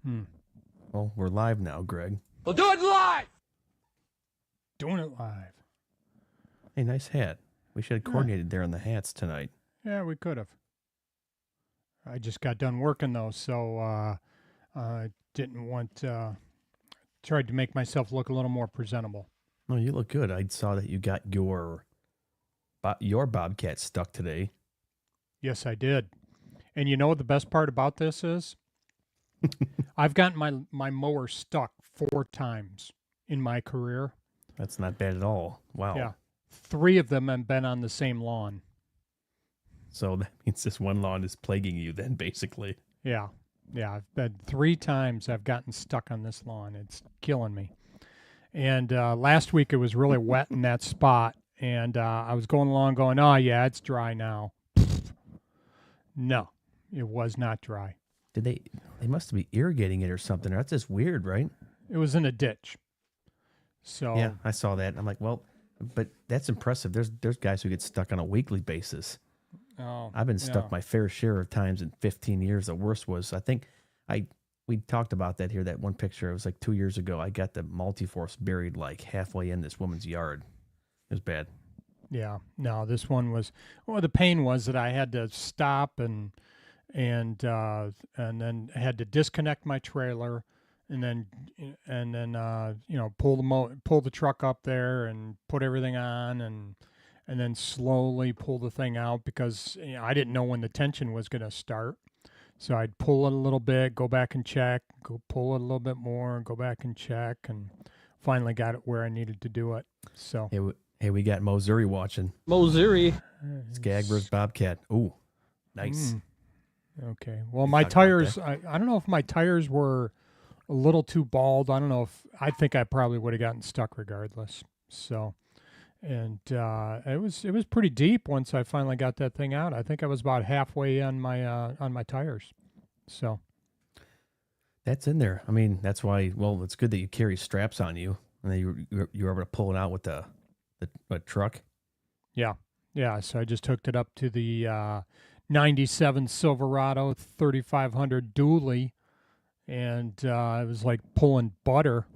Hmm. Well, we're live now, Greg. We'll do it live. Doing it live. Hey, nice hat. We should have coordinated there on the hats tonight. Yeah, we could have. I just got done working though, so I didn't want. Tried to make myself look a little more presentable. No, you look good. I saw that you got your Bobcat stuck today. Yes, I did. And you know what the best part about this is? I've gotten my mower stuck 4 times in my career. That's not bad at all. Wow. Yeah. 3 of them have been on the same lawn. So that means this one lawn is plaguing you then, basically. Yeah. Yeah. I've been 3 times I've gotten stuck on this lawn. It's killing me. And last week it was really wet in that spot. And I was going along going, oh, yeah, it's dry now. No, it was not dry. Did they must be irrigating it or something. That's just weird, right? It was in a ditch. So yeah, I saw that. I'm like, well, but that's impressive. There's guys who get stuck on a weekly basis. Oh, I've been stuck my fair share of times in 15 years. The worst was, I think we talked about that here, that one picture. It was like 2 years ago. I got the multi-force buried like halfway in this woman's yard. It was bad. Yeah. No, this one was, well, the pain was that I had to stop and then had to disconnect my trailer and then pull the truck up there and put everything on and then slowly pull the thing out because I didn't know when the tension was going to start. So I'd pull it a little bit, go back and check, go pull it a little bit more, go back and check, and finally got it where I needed to do it. So Hey, we got Mozuri watching. Mozuri. Skag versus Bobcat. Ooh, nice. Okay. Well, my tires, I don't know if my tires were a little too bald. I don't know I think I probably would have gotten stuck regardless. So, and it was pretty deep once I finally got that thing out. I think I was about halfway on my tires. So. That's in there. I mean, that's why, well, it's good that you carry straps on you and then you were able to pull it out with the truck. Yeah. Yeah. So I just hooked it up to the 97 Silverado 3500 dually, and it was like pulling butter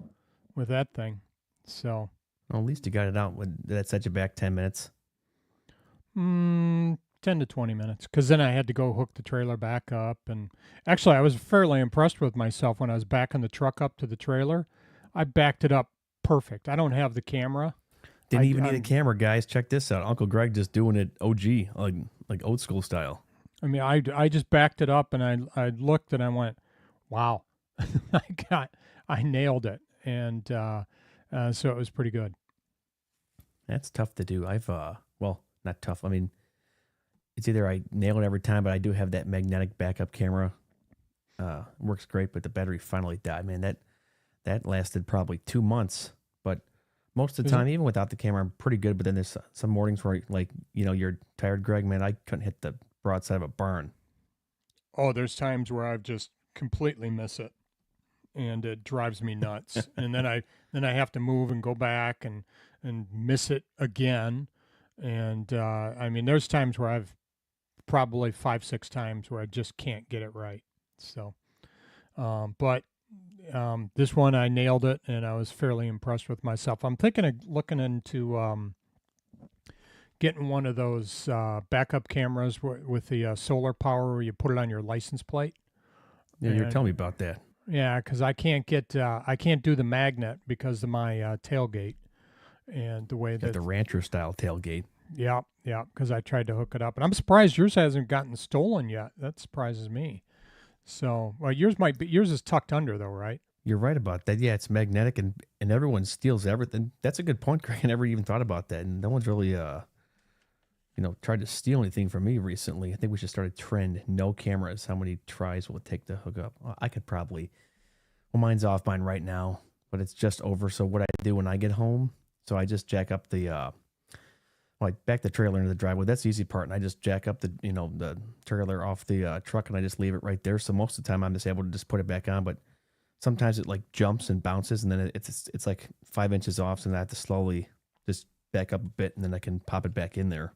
with that thing. So, well, at least you got it out. Did that set you back 10 minutes? 10 to 20 minutes, because then I had to go hook the trailer back up. And actually, I was fairly impressed with myself when I was backing the truck up to the trailer. I backed it up perfect. I don't have the camera. Didn't even need a camera, guys. Check this out. Uncle Greg just doing it OG, like old school style. I mean, I just backed it up and I looked and I went, wow, I nailed it. And so it was pretty good. That's tough to do. Well, not tough. I mean, it's either I nail it every time, but I do have that magnetic backup camera. Works great, but the battery finally died. Man, that lasted probably 2 months. But most of the time, even without the camera, I'm pretty good. But then there's some mornings where, like, you're tired, Greg. Man, I couldn't hit the broadside of a barn. Oh, there's times where I've just completely miss it, and it drives me nuts. And then I have to move and go back and miss it again. And I mean, there's times where I've probably 5-6 times where I just can't get it right. So, but this one I nailed it, and I was fairly impressed with myself. I'm thinking of looking into getting one of those backup cameras with the solar power where you put it on your license plate. Yeah, you're telling me about that. Yeah, because I can't do the magnet because of my tailgate and the way that the rancher style tailgate. Yeah, because I tried to hook it up, and I'm surprised yours hasn't gotten stolen yet. That surprises me. So, well, yours is tucked under though, right? You're right about that. Yeah, it's magnetic, and everyone steals everything. That's a good point, Greg. I never even thought about that, and no one's really tried to steal anything from me recently. I think we should start a trend: no cameras. How many tries will it take to hook up? I could probably. Well, mine's off mine right now, but it's just over. So what I do when I get home, so I just jack up the. I back the trailer into the driveway. That's the easy part. And I just jack up the trailer off the truck and I just leave it right there. So most of the time I'm just able to just put it back on. But sometimes it like jumps and bounces and then it's like 5 inches off. So then I have to slowly just back up a bit and then I can pop it back in there.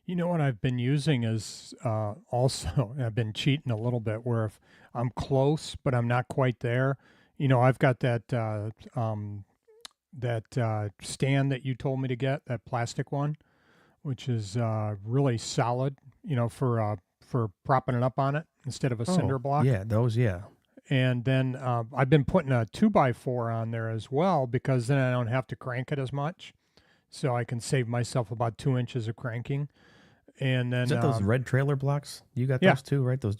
You know what I've been using is also I've been cheating a little bit where if I'm close but I'm not quite there, I've got that stand that you told me to get, that plastic one, which is really solid, for propping it up on it instead of a cinder block. Yeah, those, yeah. And then I've been putting a 2x4 on there as well because then I don't have to crank it as much. So I can save myself about 2 inches of cranking. And then Is that those red trailer blocks? You got yeah. those too, right? Those.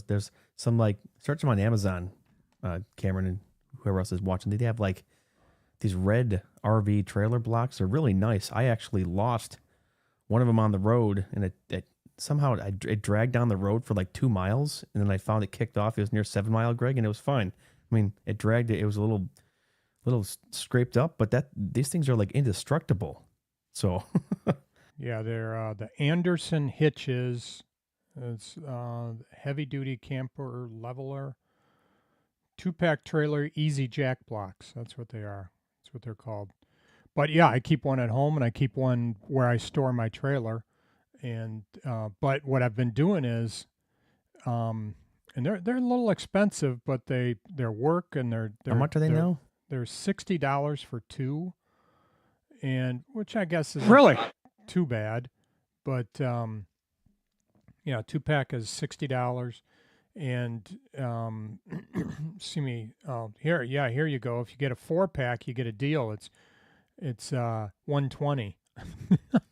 There's some, like, search them on Amazon, Cameron and whoever else is watching. They have like these red RV trailer blocks. Are really nice. I actually lost one of them on the road, and it somehow it dragged down the road for like 2 miles, and then I found it kicked off. It was near 7 Mile, Greg, and it was fine. I mean, it dragged it. It was a little scraped up, but these things are like indestructible. So Yeah, they're the Anderson hitches. It's heavy duty camper leveler, 2-pack trailer, easy jack blocks. That's what they are. That's what they're called. But yeah, I keep one at home and I keep one where I store my trailer. And but what I've been doing is, and they're a little expensive, but they're work and they're how much are they now? They're $60 for two, and which I guess is Really? too bad, but 2-pack is $60, and see me here you go. If you get a 4-pack, you get a deal. It's $120.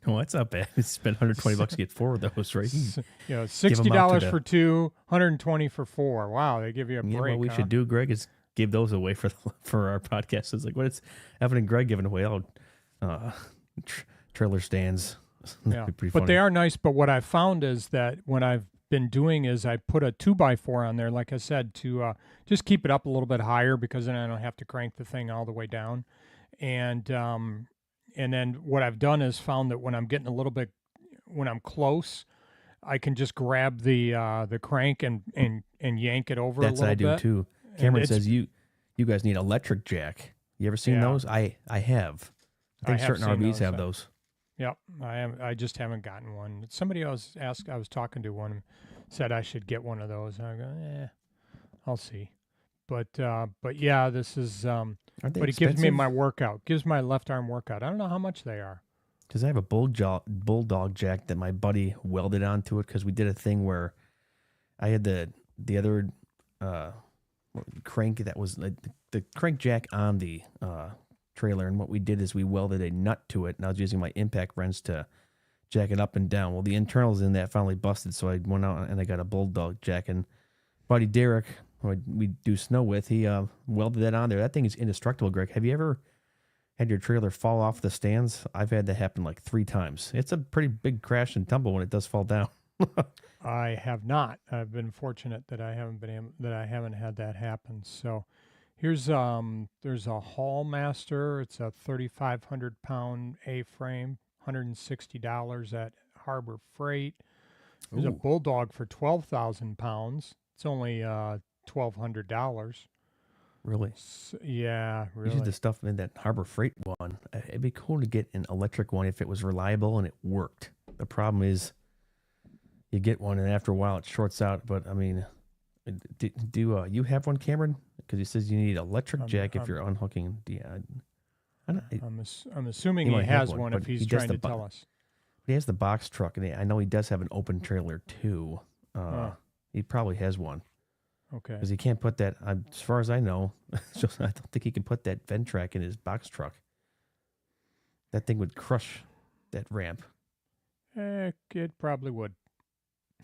Oh, that's not bad. You spend $120 to get 4 of those, right? $60 for 2, $120 for 4. Wow, they give you a break. Yeah, what we should do, Greg, is give those away for our podcast. It's like, what it's Evan and Greg giving away all trailer stands. Yeah, Pretty but funny. they are nice. But what I found is that what I've been doing is I put a 2x4 on there, like I said, to just keep it up a little bit higher because then I don't have to crank the thing all the way down. And then what I've done is found that when I'm getting when I'm close, I can just grab the crank and yank it over That's a what I little do bit. too. And Cameron it's- says you guys need electric jack. You ever seen Yeah. those? I have. I think I have certain seen RVs those, have those. Yep, I just haven't gotten one. Somebody else asked. I was talking to one, said I should get one of those. And I go, I'll see. But yeah, this is. Aren't they But it gives me expensive? my workout. Gives my left arm workout. I don't know how much they are. Because I have a bulldog jack that my buddy welded onto it because we did a thing where I had the other crank that was like the crank jack on the trailer, and what we did is we welded a nut to it, and I was using my impact wrench to jack it up and down. Well, the internals in that finally busted, so I went out and I got a bulldog jack, and buddy Derek, who we do snow with, he welded that on there. That thing is indestructible, Greg. Have you ever had your trailer fall off the stands? I've had that happen like 3 times. It's a pretty big crash and tumble when it does fall down. I have not. I've been fortunate that I haven't had that happen. So here's there's a Hallmaster. It's a 3,500 pound A-frame, $160 at Harbor Freight. There's a Ooh. Bulldog for 12,000 pounds. It's only $1,200. Really? Yeah, really. Usually the stuff in that Harbor Freight one, it'd be cool to get an electric one if it was reliable and it worked. The problem is you get one and after a while it shorts out. But I mean, do you have one, Cameron? Because he says you need electric jack if you're unhooking. Yeah, I'm assuming He he might have has one, one but if he's he does trying the to tell us. he has the box truck, and I know he does have an open trailer too. He probably has one. Okay. Because he can't put that, as far as I know, I don't think he can put that Ventrac in his box truck. That thing would crush that ramp. It probably would.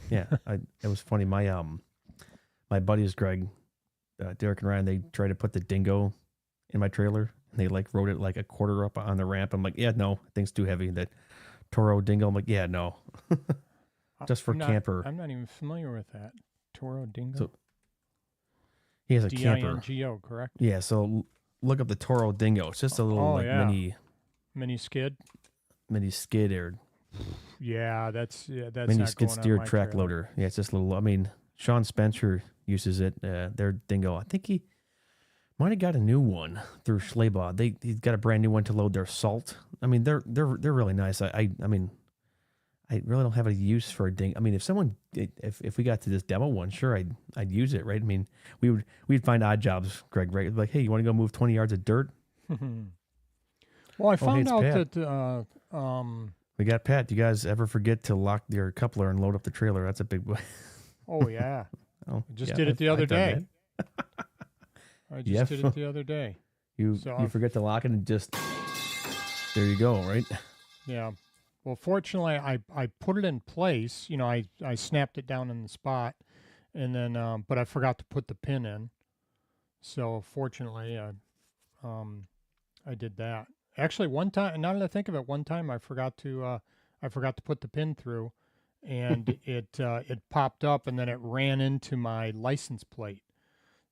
Yeah, it was funny. My buddies, Greg, Derek and Ryan, they tried to put the Dingo in my trailer, and they like rode it like a quarter up on the ramp. I'm like, yeah, no, thing's too heavy. That Toro Dingo, I'm like, yeah, no. Just for camper. I'm not even familiar with that. Toro Dingo. So, he has a camper. Dingo, correct? Yeah, so look up the Toro Dingo. It's just a little mini skid. mini skid or Yeah, that's mini not skid going on steer my track trailer. loader. Yeah, it's just a little. I mean, Sean Spencer uses it. Their Dingo. I think he might have got a new one through Schleybaugh. He's got a brand new one to load their salt. I mean, they're really nice. I mean, I really don't have a use for a ding. I mean, if we got to this demo one, sure, I'd use it, right? I mean, we'd find odd jobs, Greg, right? Like, hey, you want to go move 20 yards of dirt? Well, I found it's out Pat. that We got Pat. You guys ever forget to lock your coupler and load up the trailer? That's a big boy. oh yeah, Oh, I just yeah, did it the other I've done day. that. I just Yeah. did it the other day. You So you I've- forget to lock it and just there you go, right? Yeah. Well, fortunately, I put it in place. You know, I snapped it down in the spot, and then but I forgot to put the pin in. So fortunately, I did that. Actually, one time, now that I think of it, one time I forgot to put the pin through, and it popped up, and then it ran into my license plate.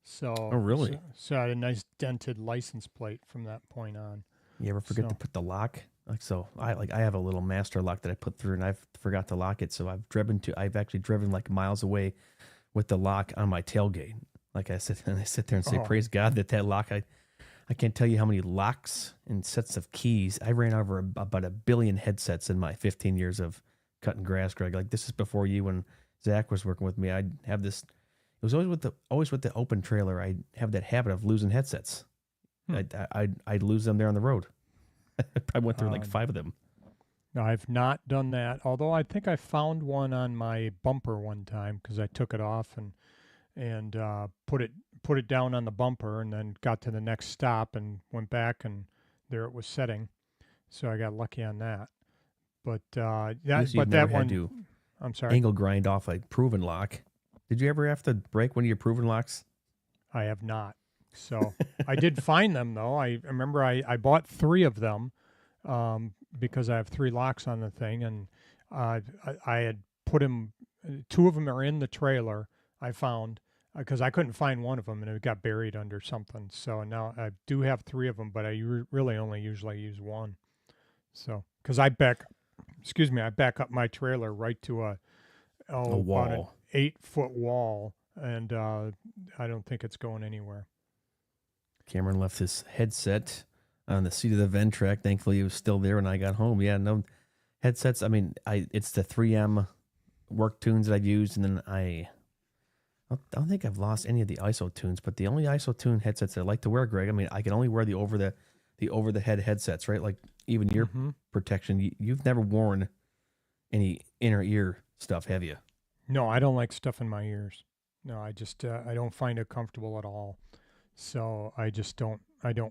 So Oh, really? So I had a nice dented license plate from that point on. You ever forget to So- put the lock? I have a little master lock that I put through and I forgot to lock it. So I've actually driven like miles away with the lock on my tailgate. Like I sit there and say, Oh. praise God that lock. I can't tell you how many locks and sets of keys. I ran over about 1 billion headsets in my 15 years of cutting grass, Greg. Like this is before you when Zach was working with me. I'd have this. It was always with the open trailer. I'd have that habit of losing headsets. I'd lose them there on the road. I probably went through like 5 of them. No, I've not done that. Although I think I found one on my bumper one time because I took it off and put it down on the bumper, and then got to the next stop and went back, and there it was setting. So I got lucky on that. But You've never that had one, to I'm sorry, angle grind off a proven lock. Did you ever have to break one of your proven locks? I have not. So I did find them though. I remember I bought 3 of them because I have 3 locks on the thing, and I had put them. 2 of them are in the trailer. I found because I couldn't find one of them, and it got buried under something. So now I do have 3 of them, but I really only usually use one. So because I back up my trailer right to A about an wall. 8-foot wall, and I don't think it's going anywhere. Cameron left his headset on the seat of the Ventrac. Thankfully, it was still there when I got home. Yeah, no headsets. I mean, it's the 3M work tunes that I've used, and then I don't think I've lost any of the ISO tunes. But the only ISO tune headsets that I like to wear, Greg. I mean, I can only wear the over the head headsets, right? Like even ear protection. You've never worn any inner ear stuff, have you? No, I don't like stuff in my ears. No, I just I don't find it comfortable at all. So I just don't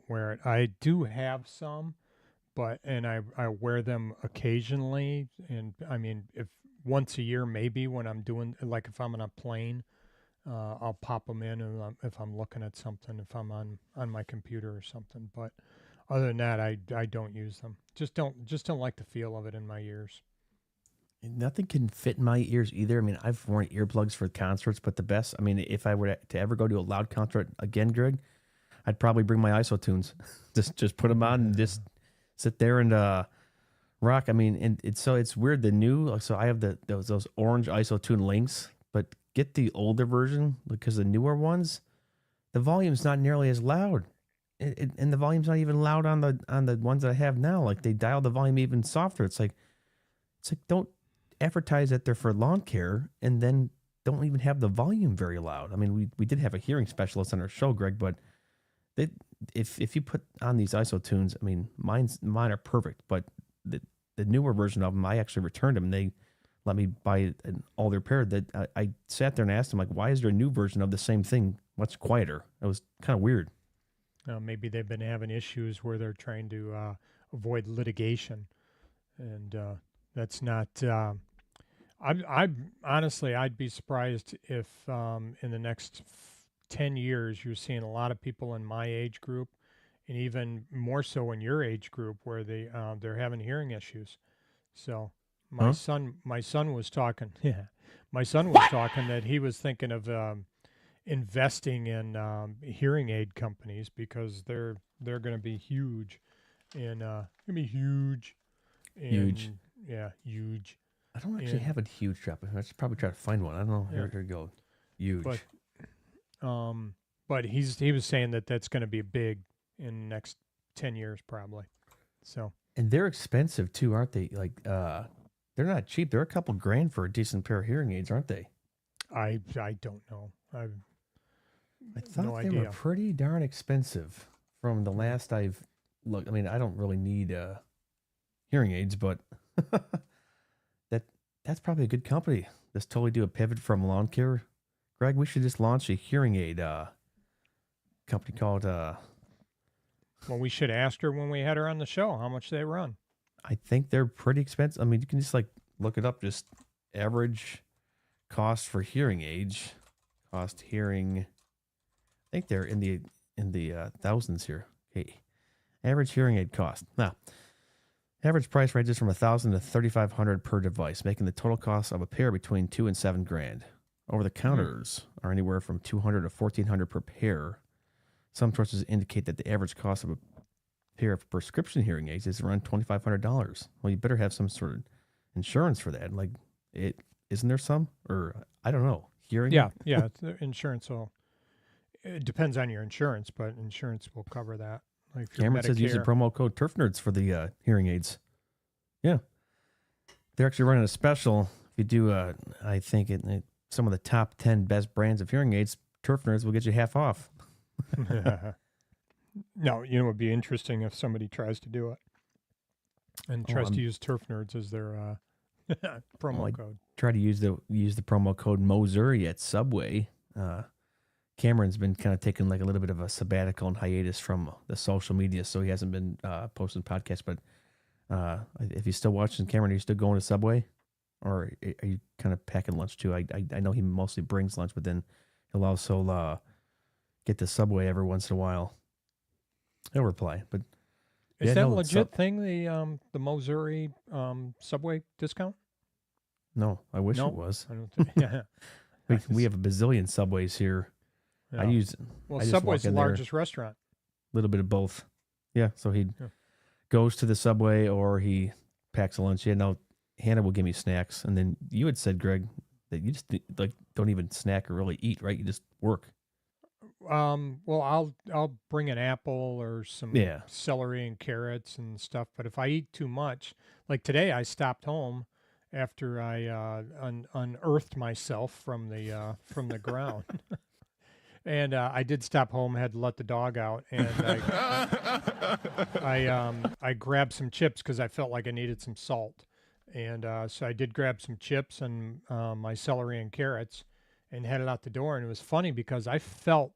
wear it. I do have some, but I wear them occasionally, and I mean if once a year maybe when I'm doing like if I'm on a plane, I'll pop them in and if I'm looking at something, if I'm on my computer or something. But other than that, I don't use them. Just don't like the feel of it in my ears. Nothing can fit in my ears either. I mean, I've worn earplugs for concerts, but the best, I mean, if I were to ever go to a loud concert again, Greg, I'd probably bring my ISO tunes. just put them on and just sit there and rock. I mean, and it's weird. The new, so I have those orange ISO tune links, but get the older version because the newer ones, the volume's not nearly as loud. And the volume's not even loud on the ones that I have now. Like they dial the volume even softer. It's like don't advertise that they're for lawn care and then don't even have the volume very loud. I mean, we did have a hearing specialist on our show, Greg, but if you put on these ISO tunes, I mean, mine are perfect, but the newer version of them, I actually returned them. And they let me buy an older pair. That I sat there and asked them, like, why is there a new version of the same thing much quieter? It was kind of weird. Maybe they've been having issues where they're trying to avoid litigation, and that's not. I honestly, I'd be surprised if in the next 10 years you're seeing a lot of people in my age group, and even more so in your age group, where they're having hearing issues. So my son was talking. Yeah, my son was talking that he was thinking of investing in hearing aid companies because they're going to be huge, and huge. Huge. Yeah, huge. I don't actually have a huge drop. I should probably try to find one. I don't know. Yeah. Here we go. Huge. But he was saying that that's going to be big in the next 10 years probably. So And they're expensive too, aren't they? Like They're not cheap. They're a couple grand for a decent pair of hearing aids, aren't they? I don't know. I thought no they were idea. pretty darn expensive from the last I've looked. I mean, I don't really need hearing aids, but that's probably a good company. Let's totally do a pivot from lawn care. Greg, we should just launch a hearing aid company called Well, we should ask her when we had her on the show how much they run. I think they're pretty expensive. I mean, you can just like look it up, just average cost for hearing aids. Cost hearing. I think they're in the thousands here. Okay. Average hearing aid cost. Now, average price ranges from $1,000 to $3,500 per device, making the total cost of a pair between $2,000 and $7,000. Over the counters are anywhere from $200 to $1,400 per pair. Some sources indicate that the average cost of a pair of prescription hearing aids is around $2,500. Well, you better have some sort of insurance for that. Like, isn't there some? Or I don't know. Hearing? Yeah, it's the insurance will. It depends on your insurance, but insurance will cover that. Like if you're Cameron says use the Medicare- promo code Turf Nerds for the hearing aids. Yeah, they're actually running a special. If you do, I think some of the top 10 best brands of hearing aids, Turf Nerds will get you half off. No, it would be interesting if somebody tries to do it and tries to use Turf Nerds as their promo code. Try to use the promo code Missouri at Subway. Cameron's been kind of taking like a little bit of a sabbatical and hiatus from the social media, so he hasn't been posting podcasts. But if he's still watching, Cameron, are you still going to Subway, or are you kind of packing lunch too? I know he mostly brings lunch, but then he'll also get to Subway every once in a while. He'll reply, but Is yeah, that a no, legit thing? The Missouri Subway discount? No, I wish No? it was. I don't think. Yeah. We have a bazillion Subways here. Yeah. I just Subway's walk the in there. largest restaurant. A little bit of both. Yeah, so he Yeah. goes to the Subway or he packs a lunch. Yeah, no, Hannah will give me snacks, and then you had said, Greg, that you just like don't even snack or really eat, right? You just work. Well, I'll bring an apple or some Yeah. celery and carrots and stuff. But if I eat too much, like today, I stopped home after I unearthed myself from the ground. And I did stop home, had to let the dog out, and I grabbed some chips because I felt like I needed some salt, and so I did grab some chips and my celery and carrots, and headed out the door. And it was funny because I felt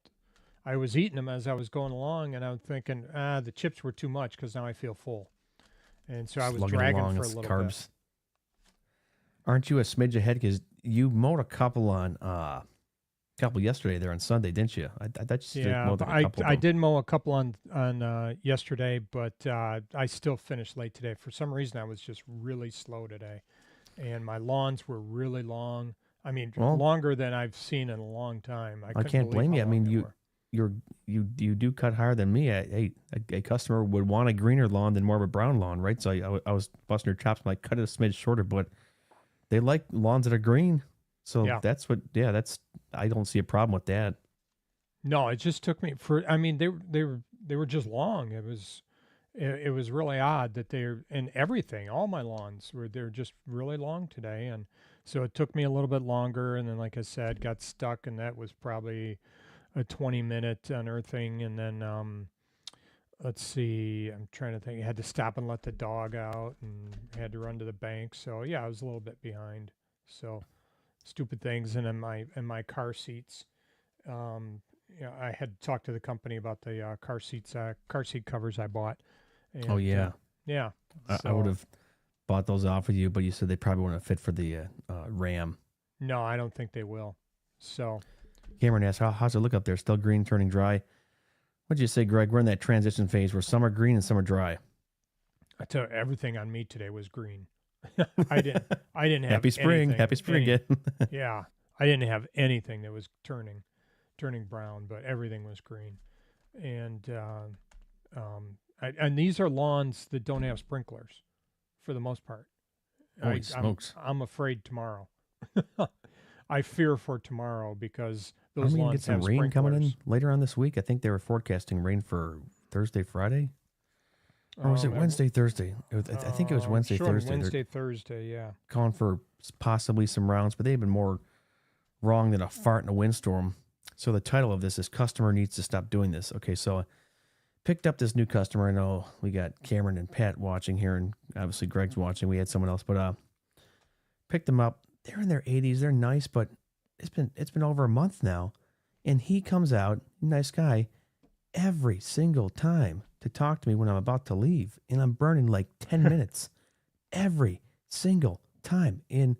I was eating them as I was going along, and I'm thinking, the chips were too much because now I feel full, and so I was Slugging dragging along, for a it's little carbs. bit. Aren't you a smidge ahead? Because you mowed a couple on yesterday there on Sunday, didn't you? I thought you Yeah, mowed but a couple. I did mow a couple on yesterday, but I still finished late today. For some reason, I was just really slow today, and my lawns were really long. I mean, Well, longer than I've seen in a long time. I couldn't can't believe blame you. how I mean, long they were. you do cut higher than me. A customer would want a greener lawn than more of a brown lawn, right? So I was busting her chops. I'm like, cut it a smidge shorter, but they like lawns that are green. So Yeah. I don't see a problem with that. No, it just took me I mean, they were just long. It was really odd that and everything, all my lawns they're just really long today, and so it took me a little bit longer. And then, like I said, got stuck, and that was probably a 20-minute unearthing. And then let's see, I'm trying to think. I had to stop and let the dog out, and had to run to the bank. So yeah, I was a little bit behind. So stupid things, and in my car seats. I had talked to the company about the car seat covers I bought. And, Oh yeah, yeah. I would have bought those off of you, but you said they probably wouldn't fit for the Ram. No, I don't think they will. So Cameron asked, how's it look up there? Still green, turning dry? What'd you say, Greg? We're in that transition phase where some are green and some are dry. I tell you, everything on me today was green. I didn't have Happy spring. anything- Happy spring any- again. Yeah, I didn't have anything that was turning brown, but everything was green. And and these are lawns that don't have sprinklers, for the most part. Holy smokes. I'm afraid tomorrow. I fear for tomorrow because those Aren't we gonna lawns get some have rain coming in sprinklers. later on this week? I think they were forecasting rain for Thursday, Friday. Or was it That Wednesday, Thursday? I think it was Wednesday, sure, Thursday. They're Wednesday, Thursday, yeah. calling for possibly some rounds, but they've been more wrong than a fart in a windstorm. So the title of this is Customer Needs to Stop Doing This. Okay, so I picked up this new customer. I know we got Cameron and Pat watching here, and obviously Greg's watching. We had someone else, but picked them up. They're in their 80s. They're nice, but it's been over a month now, and he comes out, nice guy, every single time to talk to me when I'm about to leave, and I'm burning like 10 minutes every single time. And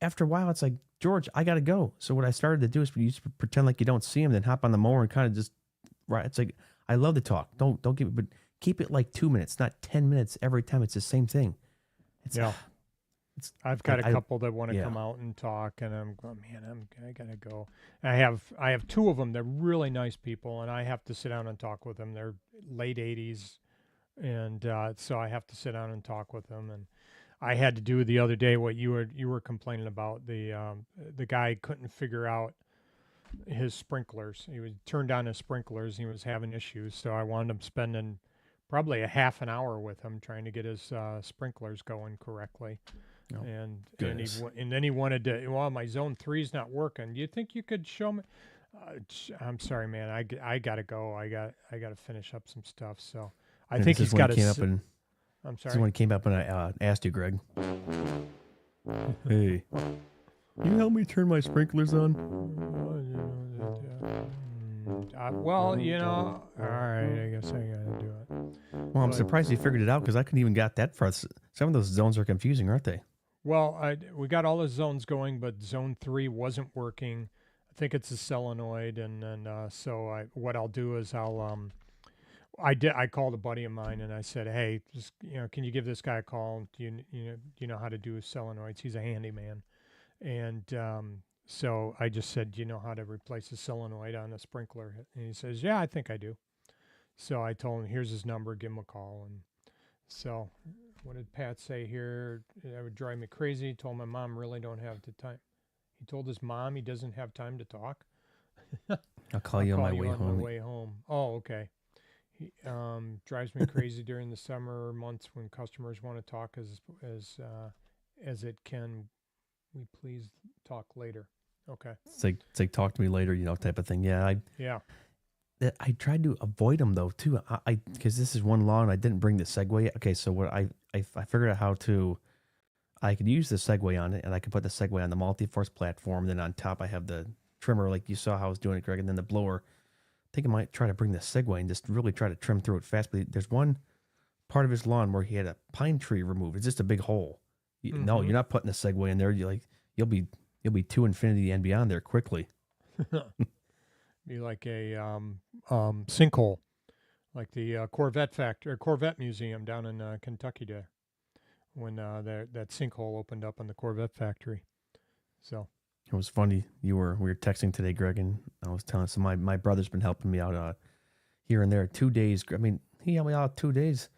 after a while, it's like, George, I got to go. So what I started to do is you just pretend like you don't see him, then hop on the mower and kind of just, right. It's like, I love to talk. Don't give it, but keep it like 2 minutes, not 10 minutes every time. It's the same thing. Yeah. I've got a couple that want to yeah. come out and talk, and I'm going, man, I gotta go. I have two of them. They're really nice people, and I have to sit down and talk with them. They're late 80s, and so I have to sit down and talk with them. And I had to do the other day what you were complaining about. The guy couldn't figure out his sprinklers. He would turn on his sprinklers. And he was having issues, so I wound up spending probably a half an hour with him trying to get his sprinklers going correctly. Oh, and goodness. and then he wanted to. Well, my zone 3's not working. Do you think you could show me? I'm sorry, man. I gotta go. I gotta finish up some stuff. So I And think this is he's when got he came to. up and I'm this is sorry. when he came up and I asked you, Greg. Hey, can you help me turn my sprinklers on? Well, all right. I guess I gotta do it. Well, I'm But- surprised you figured it out because I couldn't even got that far. Some of those zones are confusing, aren't they? Well, we got all the zones going, but zone 3 wasn't working. I think it's a solenoid, and then so what I'll do is I called a buddy of mine and I said, hey, just can you give this guy a call? Do you know how to do solenoids? He's a handyman, and so I just said, do you know how to replace a solenoid on a sprinkler? And he says, yeah, I think I do. So I told him, here's his number, give him a call, and so. What did Pat say here? That would drive me crazy. He told my mom really don't have the time. He told his mom he doesn't have time to talk. I'll call you on my way on home. my way home. Oh, okay. He drives me crazy during the summer months when customers want to talk as it can. We please talk later. Okay. It's like talk to me later, type of thing. Yeah, Yeah. I tried to avoid them though too. I because this is one law and I didn't bring the Segway. Okay, so what I figured out how to. I could use the Segway on it, and I could put the Segway on the multi-force platform. Then on top, I have the trimmer, like you saw how I was doing it, Greg, and then the blower. I think I might try to bring the Segway and just really try to trim through it fast. But there's one part of his lawn where he had a pine tree removed. It's just a big hole. No, you're not putting the Segway in there. You'll be to infinity and beyond there quickly. Be like a sinkhole, like the Corvette Museum down in Kentucky there, when that sinkhole opened up on the Corvette factory. So It was funny. We were texting today, Greg, and I was telling so my brother's been helping me out here and there. 2 days. I mean, he helped me out 2 days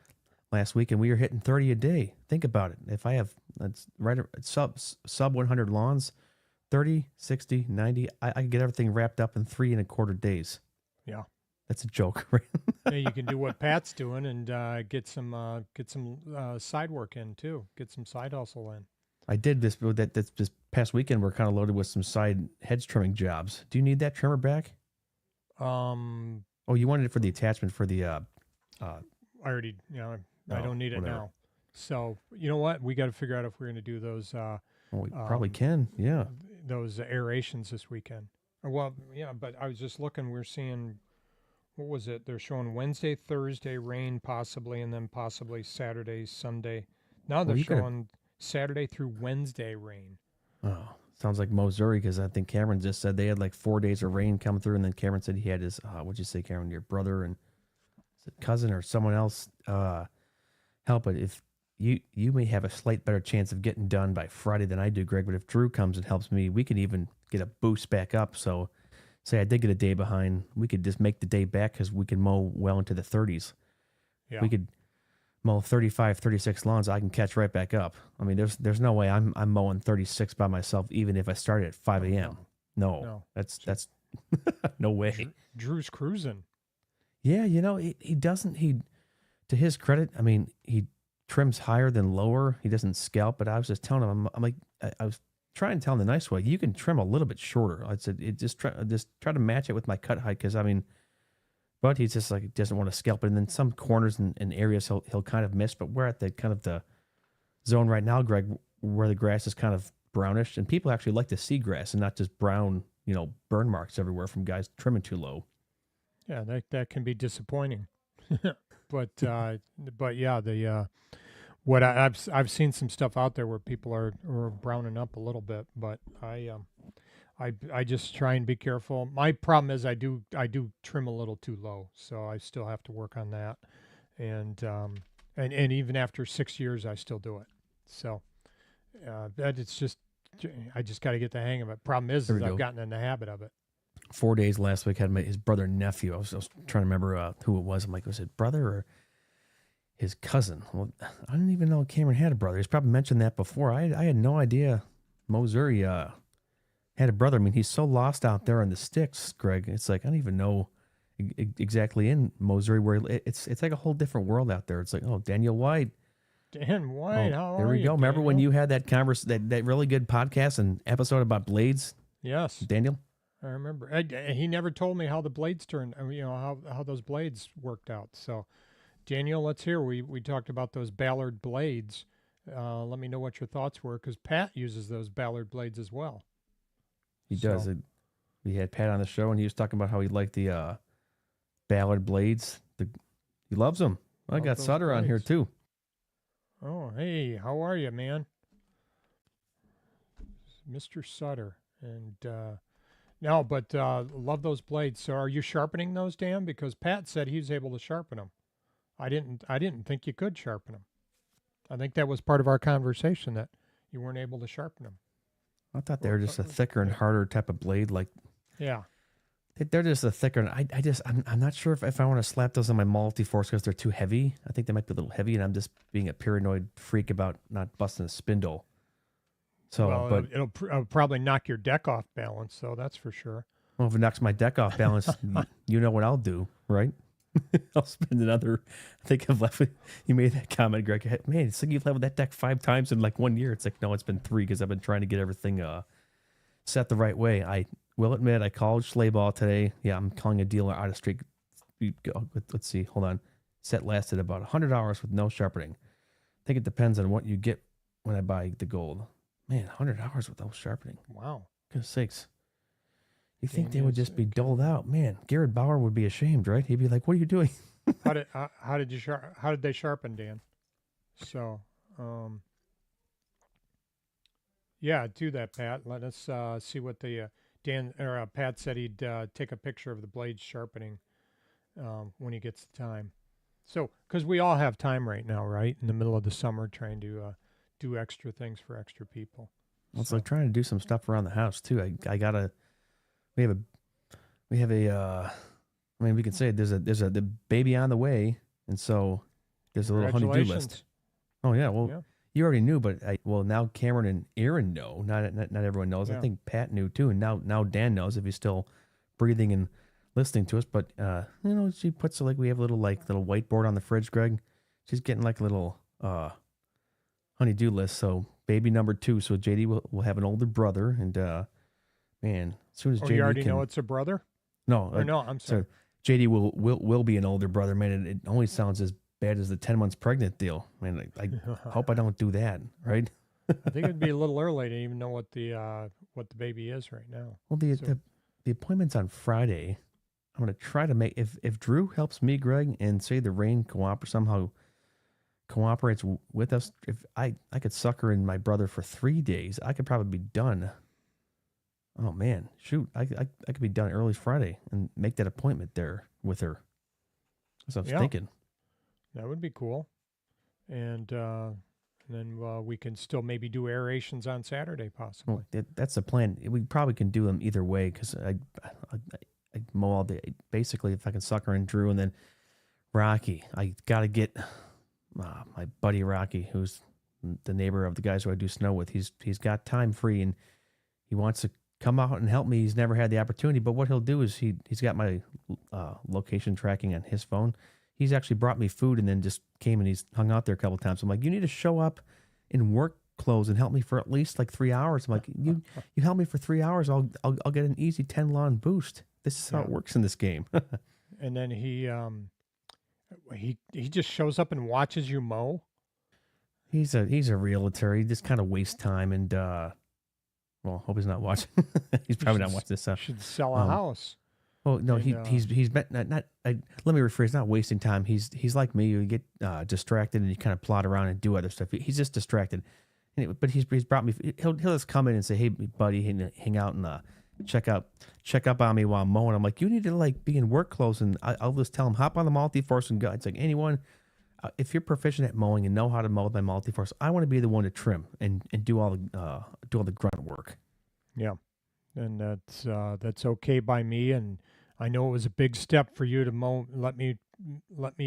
last week, and we were hitting 30 a day. Think about it. If I have that's right sub 100 lawns, 30, 60, 90, I can get everything wrapped up in 3.25 days. yeah. That's a joke, right? Yeah, you can do what Pat's doing and get some side work in too. Get some side hustle in. I did this this past weekend. We're kind of loaded with some side hedge trimming jobs. Do you need that trimmer back? Um, Oh, you wanted it for the attachment for the I already, I Oh, don't need it whatever. now. So you know what? We got to figure out if we're going to do those well, we probably Um, can. Yeah. those aerations this weekend. Well, yeah, but I was just looking. We're seeing, what was it? They're showing Wednesday, Thursday rain possibly, and then possibly Saturday, Sunday. Now they're you could've- showing Saturday through Wednesday rain. Oh, sounds like Missouri because I think Cameron just said they had like 4 days of rain coming through, and then Cameron said he had his what'd you say, Cameron? Your brother and is it cousin or someone else help it. If you may have a slight better chance of getting done by Friday than I do, Greg. But if Drew comes and helps me, we could even get a boost back up. So, say I did get a day behind, we could just make the day back because we can mow well into the 30s. Yeah. We could mow 35, 36 lawns. I can catch right back up. I mean, there's no way I'm mowing 36 by myself, even if I started at 5 a.m. No, that's to Drew's cruising. Yeah, he doesn't. to his credit, I mean, he trims higher than lower. He doesn't scalp, but I was just telling him, I'm like, I was trying to tell him the nice way. You can trim a little bit shorter. I said, just try to match it with my cut height, because I mean, but he's just like, he doesn't want to scalp it. And then some corners and areas he'll kind of miss. But we're at the kind of the zone right now, Greg, where the grass is kind of brownish, and people actually like to see grass and not just brown, burn marks everywhere from guys trimming too low. Yeah, that can be disappointing. but yeah, what I've seen some stuff out there where people are browning up a little bit, but I just try and be careful. My problem is I do trim a little too low, so I still have to work on that. And even after 6 years, I still do it. So that it's just I just got to get the hang of it. Problem is I've gotten in the habit of it. 4 days last week, I had his brother and nephew. I was trying to remember who it was. I'm like, was it brother or his cousin? Well, I didn't even know Cameron had a brother. He's probably mentioned that before. I had no idea Missouri had a brother. I mean, he's so lost out there on the sticks, Greg. It's like, I don't even know exactly in Missouri where it's like a whole different world out there. It's like, oh, Daniel White. Dan White, how are you? There we go. Remember when you had that that really good podcast and episode about blades? Yes. Daniel? I remember. He never told me how the blades turned, how those blades worked out. So, Daniel, let's hear. We talked about those Ballard blades. Let me know what your thoughts were, because Pat uses those Ballard blades as well. He does. We had Pat on the show, and he was talking about how he liked the Ballard blades. He loves them. I got Sutter blades on here, too. Oh, hey, how are you, man? Mr. Sutter. And no, but love those blades. So are you sharpening those, Dan? Because Pat said he was able to sharpen them. I didn't think you could sharpen them. I think that was part of our conversation, that you weren't able to sharpen them. I thought they were just a thicker and harder type of blade. Like, yeah, they're just a thicker. And I'm not sure if I want to slap those on my multi-force because they're too heavy. I think they might be a little heavy, and I'm just being a paranoid freak about not busting a spindle. So, well, but it'll probably knock your deck off balance. So that's for sure. Well, if it knocks my deck off balance, you know what I'll do, right? I'll spend another. I think I've left. You made that comment, Greg. Man, it's like you've leveled that deck 5 times in like 1 year. It's like, no, it's been 3 because I've been trying to get everything set the right way. I will admit, I called Schleybaugh today. Yeah, I'm calling a dealer out of street. Let's see. Hold on. Set lasted about 100 hours with no sharpening. I think it depends on what you get when I buy the gold. Man, 100 hours with no sharpening. Wow. Goodness sakes. You think they would just be doled out? Man, Garrett Bauer would be ashamed, right? He'd be like, "What are you doing?" How did they sharpen, Dan? So, yeah, do that, Pat. Let us see what the Pat said he'd take a picture of the blade sharpening when he gets the time. So, because we all have time right now, right? In the middle of the summer, trying to do extra things for extra people. Well, it's like trying to do some stuff around the house too. I gotta. We have a. I mean, we can say there's the baby on the way, and so there's a little honey-do list. Oh yeah, well, yeah. You already knew, but now Cameron and Aaron know. Not everyone knows. Yeah. I think Pat knew too, and now Dan knows if he's still breathing and listening to us. But she puts we have a little whiteboard on the fridge, Greg. She's getting like a little honey-do list. So baby number 2. So JD will have an older brother, and man, as soon as JD you already know it's a brother. No, no, I'm sorry. So JD will be an older brother, man. It only sounds as bad as the 10 months pregnant deal. Man, I hope I don't do that, right? I think it'd be a little early to even know what the baby is right now. Well, the appointment's on Friday. I'm gonna try to make if Drew helps me, Greg, and say the rain somehow cooperates with us. If I could sucker in my brother for 3 days, I could probably be done. Oh man, shoot! I could be done early Friday and make that appointment there with her. That's what I was thinking. That would be cool, and then we can still maybe do aerations on Saturday, possibly. Well, that's the plan. We probably can do them either way because I mow all day. Basically, if I can sucker in Drew and then Rocky, I got to get my buddy Rocky, who's the neighbor of the guys who I do snow with. He's got time free and he wants to come out and help me. He's never had the opportunity, but what he'll do is he's got my location tracking on his phone. he's actually brought me food and then just came and he's hung out there a couple times. I'm like, you need to show up in work clothes and help me for at least like 3 hours. I'm like, you help me for 3 hours, I'll get an easy 10 lawn boost. This is how it works in this game. And then he just shows up and watches you mow. He's a realtor. He just kind of wastes time and well, hope he's not watching. He's probably not watching this. Should sell a house. Oh no, And, he's let me rephrase. Not wasting time. He's like me. You get distracted and you kind of plot around and do other stuff. He's just distracted. But he's brought me. He'll just come in and say, "Hey, buddy, hang out and check up on me while I'm mowing." I'm like, "You need to like be in work clothes," and I'll just tell him, "Hop on the multi-force and go." It's like anyone. If you're proficient at mowing and know how to mow with my multi-force, I want to be the one to trim and do all the grunt work. Yeah, and that's okay by me. And I know it was a big step for you to mow. Let me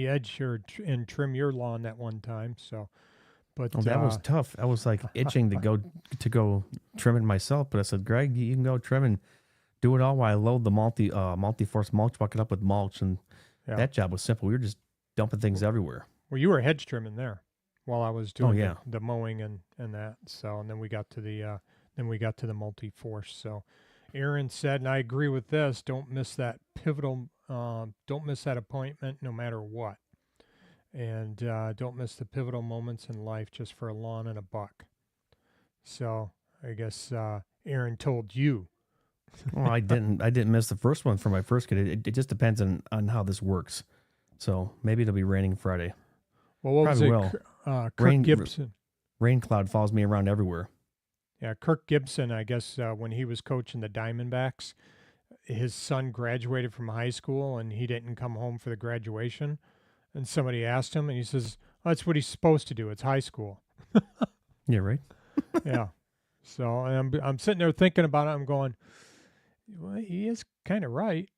edge and trim your lawn that one time. So, but that was tough. I was like itching to go trim it myself, but I said, Greg, you can go trim and do it all while I load the multi-force mulch bucket up with mulch, and that job was simple. We were just dumping things everywhere. Well, you were hedge trimming there while I was doing yeah. the mowing and that. So, and then we got to the multi-force. So, Aaron said, and I agree with this: don't miss that pivotal. Don't miss that appointment, no matter what, and don't miss the pivotal moments in life just for a lawn and a buck. So, I guess Aaron told you. Well, I didn't miss the first one for my first kid. It just depends on how this works. So maybe it'll be raining Friday. Well, what Probably was it? will. Kirk Gibson. Rain cloud follows me around everywhere. Yeah, Kirk Gibson, I guess when he was coaching the Diamondbacks, his son graduated from high school and he didn't come home for the graduation. And somebody asked him and he says, oh, that's what he's supposed to do. It's high school. Yeah, right? Yeah. So I'm sitting there thinking about it. I'm going, well, he is kind of right.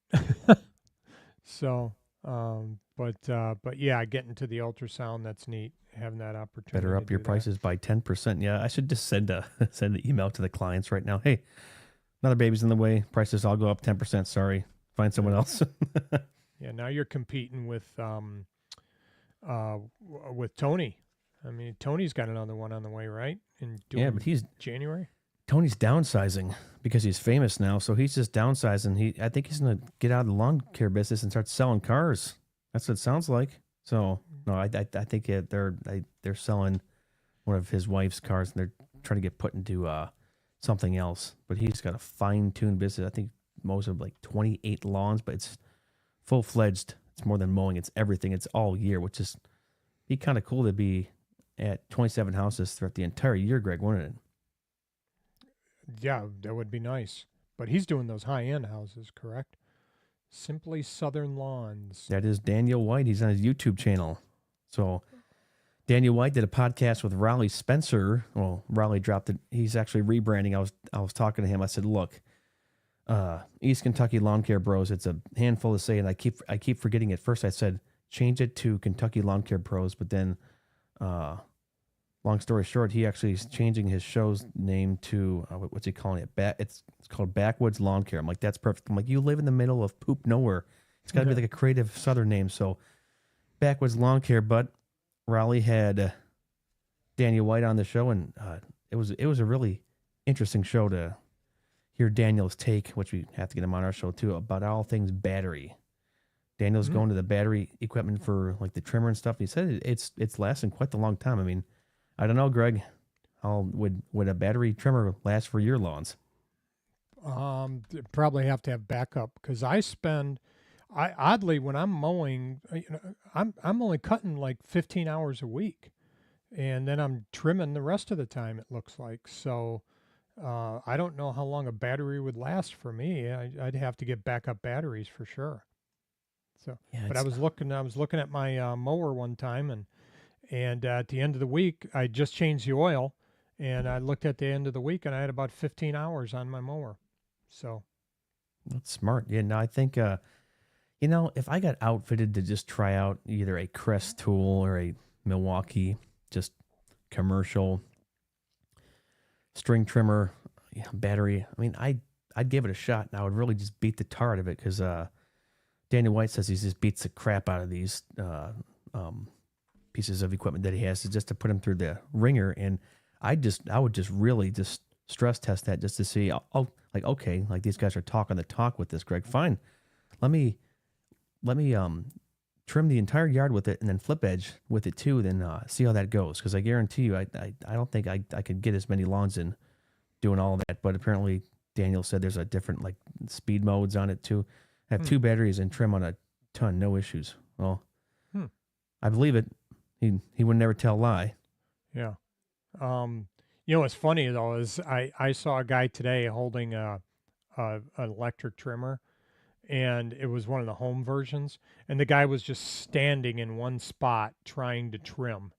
So, but yeah, getting to the ultrasound, that's neat. Having that opportunity. Better up your prices by 10%. Yeah, I should just send an email to the clients right now. Hey, another baby's in the way. Prices all go up 10%. Sorry, find someone else. Yeah, now you're competing with Tony. I mean, Tony's got another one on the way, right? Yeah, but January. Tony's downsizing because he's famous now, so he's just downsizing. I think he's gonna get out of the lawn care business and start selling cars. That's what it sounds like. So no, I think they're selling one of his wife's cars and they're trying to get put into something else. But he's got a fine-tuned business. I think most of like 28 lawns, but it's full-fledged. It's more than mowing. It's everything. It's all year, which is be kind of cool to be at 27 houses throughout the entire year, Greg, wouldn't it? Yeah, that would be nice. But he's doing those high-end houses, correct? Simply Southern Lawns. That is Daniel White. He's on his YouTube channel. So Daniel White did a podcast with Raleigh Spencer. Well, Raleigh dropped it. He's actually rebranding. I was talking to him. I said, look, East Kentucky Lawn Care Bros, it's a handful to say, and I keep forgetting it. First I said, change it to Kentucky Lawn Care Pros, but then long story short, he actually is changing his show's name to what's he calling it? It's called Backwoods Lawn Care. I'm like, that's perfect. I'm like, you live in the middle of poop nowhere. It's got to be like a creative Southern name. So Backwoods Lawn Care. But Raleigh had Daniel White on the show, and it was a really interesting show to hear Daniel's take, which we have to get him on our show too, about all things battery. Daniel's going to the battery equipment for like the trimmer and stuff. He said it's lasting quite a long time. I mean, I don't know, Greg. Would a battery trimmer last for your lawns? Probably have to have backup because oddly when I'm mowing, I'm only cutting like 15 hours a week, and then I'm trimming the rest of the time. It looks like so. I don't know how long a battery would last for me. I'd have to get backup batteries for sure. So, yeah, but I was looking at my mower one time, and at the end of the week, I just changed the oil, and I looked at the end of the week, and I had about 15 hours on my mower. So that's smart. Yeah, no, I think, if I got outfitted to just try out either a Crest tool or a Milwaukee, just commercial string trimmer, battery, I mean, I'd give it a shot, and I would really just beat the tar out of it because Daniel White says he just beats the crap out of these pieces of equipment that he has just to put him through the ringer. And I would just really just stress test that just to see, like, okay, like these guys are talking the talk with this, Greg. Fine. Let me trim the entire yard with it and then flip edge with it too, then see how that goes. Because I guarantee you, I don't think I could get as many lawns in doing all of that. But apparently Daniel said there's a different like speed modes on it too. I have 2 batteries and trim on a ton, no issues. Well, I believe it. He would never tell a lie. Yeah. You know what's funny though is I saw a guy today holding an electric trimmer, and it was one of the home versions, and the guy was just standing in one spot trying to trim.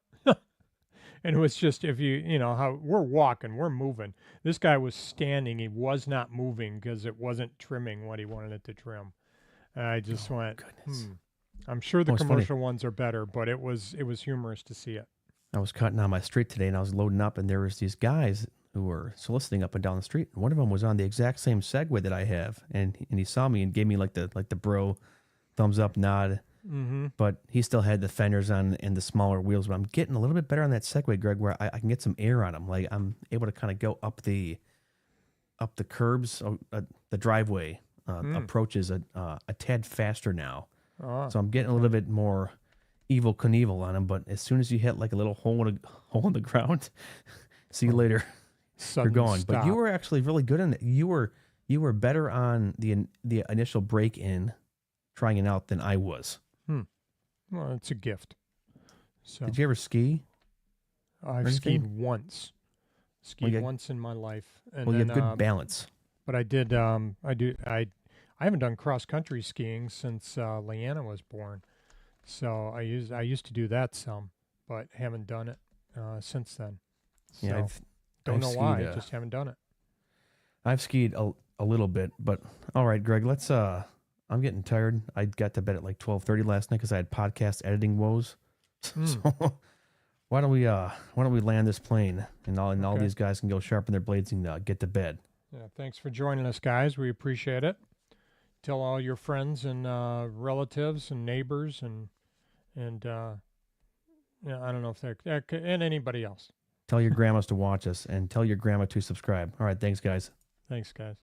And it was just, if you know how we're walking, we're moving. This guy was standing, he was not moving because it wasn't trimming what he wanted it to trim. And I just went, I'm sure the it's funny. commercial ones are better, but it was humorous to see it. I was cutting on my street today and I was loading up, and there was these guys who were soliciting up and down the street. And one of them was on the exact same Segway that I have, and he saw me and gave me like the bro thumbs up nod. Mm-hmm. But he still had the fenders on and the smaller wheels. But I'm getting a little bit better on that Segway, Greg, where I can get some air on them. Like I'm able to kind of go up the curbs, the driveway approaches a tad faster now. Oh, So I'm getting a little bit more evil Knievel on them. But as soon as you hit like a little hole in the ground, see you later. sudden You're gone. stop. But you were actually really good in it. You were better on the initial break in, trying it out than I was. Well, it's a gift. So Did you ever ski? I've anything? skied once. you- Once in my life. And Well, you then, have good balance. but I did. I haven't done cross country skiing since Leanna was born. So I used to do that some, but haven't done it since then. So Yeah, don't I've know why. skied, Just haven't done it. I've skied a little bit, but all right, Greg. Let's. I'm getting tired. I got to bed at like 12:30 last night because I had podcast editing woes. So why don't we land this plane and all Okay. these guys can go sharpen their blades and get to bed. Yeah, thanks for joining us, guys. We appreciate it. Tell all your friends and relatives and neighbors and yeah, I don't know if they're and anybody else. Tell your grandmas to watch us and tell your grandma to subscribe. All right, thanks, guys. Thanks, guys.